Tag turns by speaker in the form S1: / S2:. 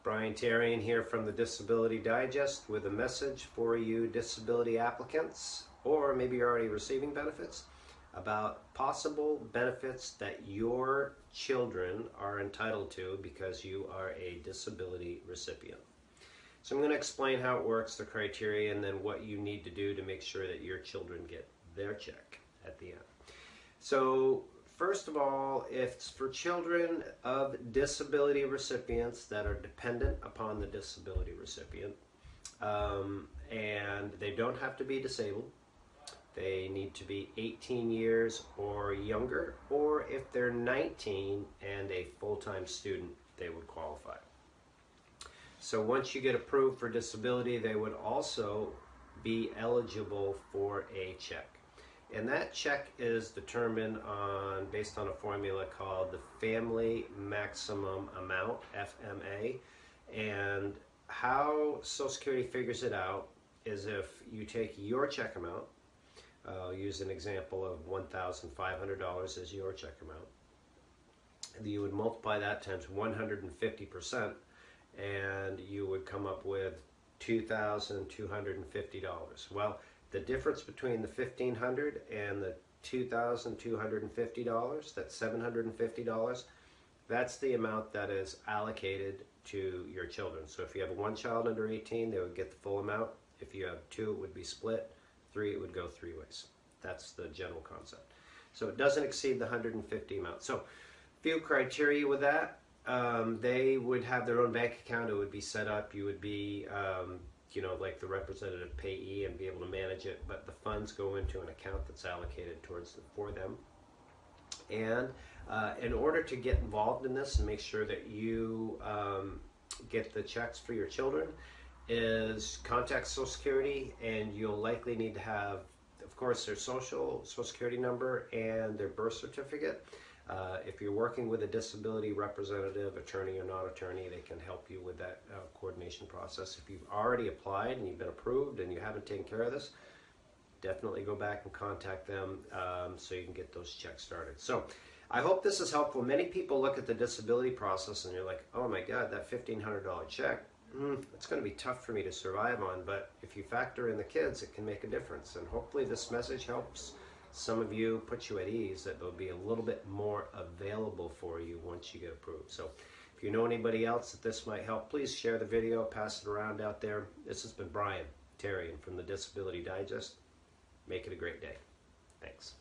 S1: Brian Tarian here from the Disability Digest with a message for you disability applicants, or maybe you're already receiving benefits, about possible benefits that your children are entitled to because you are a disability recipient. So I'm going to explain how it works, the criteria, and then what you need to do to make sure that your children get their check at the end. So first of all, it's for children of disability recipients that are dependent upon the disability recipient, and they don't have to be disabled. They need to be 18 years or younger, or if they're 19 and a full-time student, they would qualify. So once you get approved for disability, they would also be eligible for a check. And that check is determined based on a formula called the Family Maximum Amount, FMA. And how Social Security figures it out is if you take your check amount, I'll use an example of $1,500 as your check amount. You would multiply that times 150%, and you would come up with $2,250. Well, the difference between the $1,500 and the $2,250, that's $750, that's the amount that is allocated to your children. So if you have one child under 18, they would get the full amount. If you have two, it would be split. 3, it would go 3 ways. That's the general concept. So it doesn't exceed the 150 amount. So few criteria with that. They would have their own bank account. It would be set up. You would be, like the Representative Payee and be able to manage it. But the funds go into an account that's allocated for them. And in order to get involved in this and make sure that you get the checks for your children, is contact Social Security, and you'll likely need to have, of course, their Social Security number and their birth certificate. If you're working with a disability representative, attorney or non-attorney, they can help you with that coordination process. If you've already applied and you've been approved and you haven't taken care of this, definitely go back and contact them so you can get those checks started. So I hope this is helpful. Many people look at the disability process and you're like, oh my God, that $1,500 check, it's going to be tough for me to survive on. But if you factor in the kids, it can make a difference. And hopefully this message helps some of you, put you at ease, that there'll be a little bit more available for you once you get approved. So if you know anybody else that this might help, please share the video, pass it around out there. This has been Brian Tarian from the Disability Digest. Make it a great day. Thanks.